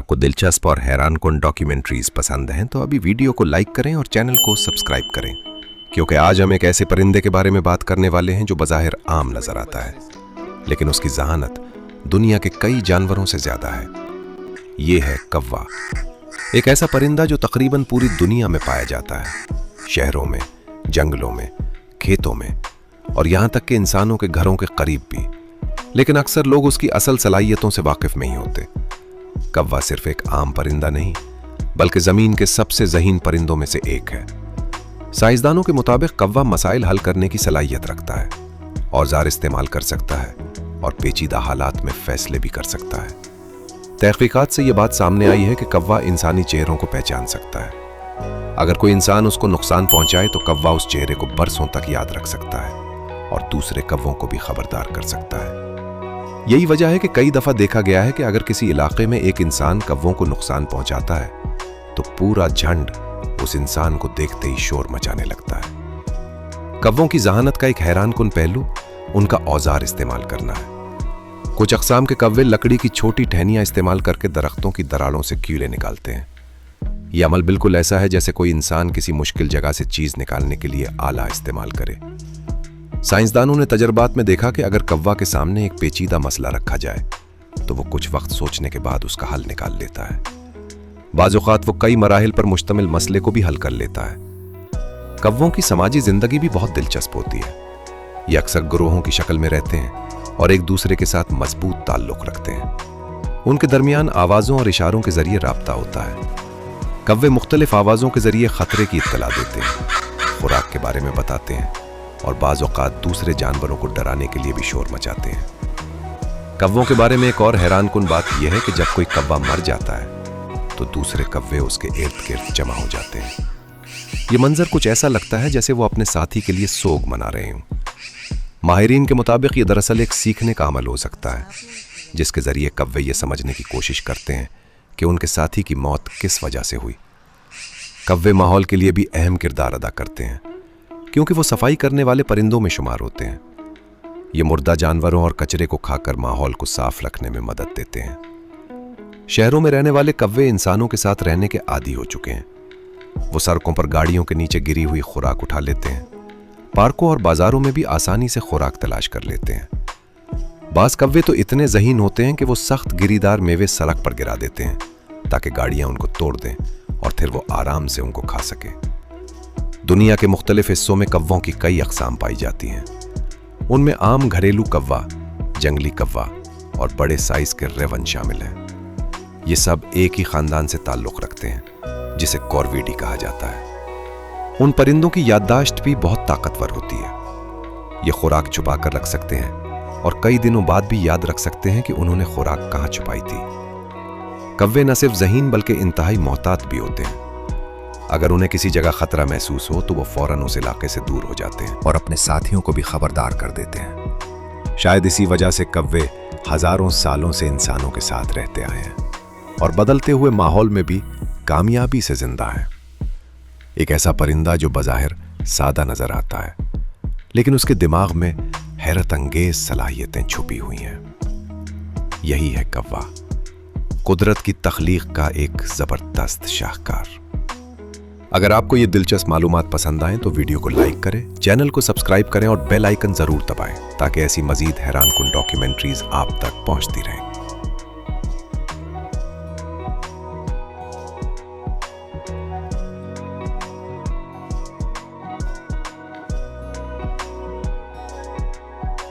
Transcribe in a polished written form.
आपको दिलचस्प और हैरानकुन डॉक्यूमेंट्रीज पसंद हैं तो अभी वीडियो को लाइक करें और चैनल को सब्सक्राइब करें, क्योंकि आज हम एक ऐसे परिंदे के बारे में बात करने वाले हैं जो बज़ाहिर आम नजर आता है, लेकिन उसकी जहानत दुनिया के कई जानवरों से ज्यादा है। ये है कौवा, एक ऐसा परिंदा जो तकरीबन पूरी दुनिया में पाया जाता है, शहरों में, जंगलों में, खेतों में और यहाँ तक कि इंसानों के घरों के करीब भी। लेकिन अक्सर लोग उसकी असल सलाहियतों से वाकिफ नहीं होते। कौवा सिर्फ एक आम परिंदा नहीं, बल्कि जमीन के सबसे ज़हीन परिंदों में से एक है। साइंसदानों के मुताबिक कौवा मसाइल हल करने की सलाहियत रखता है, औजार इस्तेमाल कर सकता है और पेचीदा हालात में फैसले भी कर सकता है। तहकीकात से यह बात सामने आई है कि कौवा इंसानी चेहरों को पहचान सकता है। अगर कोई इंसान उसको नुकसान पहुंचाए तो कौवा उस चेहरे को बरसों तक याद रख सकता है और दूसरे कौवों को भी खबरदार कर सकता है। यही वजह है कि कई दफा देखा गया है कि अगर किसी इलाके में एक इंसान कौवों को नुकसान पहुंचाता है तो पूरा झुंड उस इंसान को देखते ही शोर मचाने लगता है। कौवों की जहानत का एक हैरानकुन पहलू उनका औजार इस्तेमाल करना है। कुछ अक़साम के कौवे लकड़ी की छोटी टहनियां इस्तेमाल करके दरख्तों की दरारों से कीड़े निकालते हैं। यह अमल बिल्कुल ऐसा है जैसे कोई इंसान किसी मुश्किल जगह से चीज निकालने के लिए आला इस्तेमाल करे। साइंसदानों ने तजर्बात में देखा कि अगर कौवा के सामने एक पेचीदा मसला रखा जाए तो वो कुछ वक्त सोचने के बाद उसका हल निकाल लेता है। बाज़ औक़ात वो कई मराहिल पर मुश्तमिल मसले को भी हल कर लेता है। कौवों की समाजी जिंदगी भी बहुत दिलचस्प होती है। ये अक्सर ग्रोहों की शक्ल में रहते हैं और एक दूसरे के साथ मजबूत ताल्लुक रखते हैं। उनके दरमियान आवाज़ों और इशारों के जरिए राब्ता होता है। कौवे मुख्तलिफ आवाज़ों के जरिए खतरे की इत्तला देते हैं, खुराक के बारे में बताते हैं और बाज़ औक़ात दूसरे जानवरों को डराने के लिए भी शोर मचाते हैं। कौवों के बारे में एक और हैरानकुन बात यह है कि जब कोई कौवा मर जाता है तो दूसरे कौवे उसके इर्द गिर्द जमा हो जाते हैं। ये मंजर कुछ ऐसा लगता है जैसे वो अपने साथी के लिए सोग मना रहे हों। माहिरीन के मुताबिक ये दरअसल एक सीखने का अमल हो सकता है, जिसके जरिए कौवे ये समझने की कोशिश करते हैं कि उनके साथी की मौत किस वजह से हुई। कौवे माहौल के लिए भी अहम किरदार अदा करते हैं, क्योंकि वो सफाई करने वाले परिंदों में शुमार होते हैं। ये मुर्दा जानवरों और कचरे को खाकर माहौल को साफ रखने में मदद देते हैं। शहरों में रहने वाले कौवे इंसानों के साथ रहने के आदी हो चुके हैं। वो सड़कों पर गाड़ियों के नीचे गिरी हुई खुराक उठा लेते हैं। पार्कों और बाजारों में भी आसानी से खुराक तलाश कर लेते हैं। बाज़ कौवे तो इतने ज़हीन होते हैं कि वो सख्त गिरीदार मेवे सड़क पर गिरा देते हैं ताकि गाड़ियां उनको तोड़ दें और फिर वो आराम से उनको खा सके। दुनिया के मुख्तलिफ हिस्सों में कौवों की कई अक़साम पाई जाती हैं। उनमें आम घरेलू कौवा, जंगली कौवा और बड़े साइज के रेवन शामिल हैं। ये सब एक ही खानदान से ताल्लुक़ रखते हैं, जिसे कॉर्विडी कहा जाता है। उन परिंदों की याददाश्त भी बहुत ताकतवर होती है। ये खुराक छुपा कर रख सकते हैं और कई दिनों बाद भी याद रख सकते हैं कि उन्होंने खुराक कहाँ छुपाई थी। कौवे न सिर्फ ज़हीन बल्कि इंतहाई मोहतात भी होते हैं। अगर उन्हें किसी जगह खतरा महसूस हो तो वो फौरन उस इलाके से दूर हो जाते हैं और अपने साथियों को भी खबरदार कर देते हैं। शायद इसी वजह से कौवे हजारों सालों से इंसानों के साथ रहते आए हैं और बदलते हुए माहौल में भी कामयाबी से जिंदा है। एक ऐसा परिंदा जो बज़ाहिर सादा नजर आता है, लेकिन उसके दिमाग में हैरत अंगेज सलाहियतें छुपी हुई हैं। यही है कौवा, कुदरत की तख्लीक का एक जबरदस्त शाहकार। अगर आपको ये दिलचस्प मालूमात पसंद आए तो वीडियो को लाइक करें, चैनल को सब्सक्राइब करें और बेल आइकन जरूर दबाएं ताकि ऐसी मजीद हैरानकुन डॉक्यूमेंट्रीज आप तक पहुंचती रहें।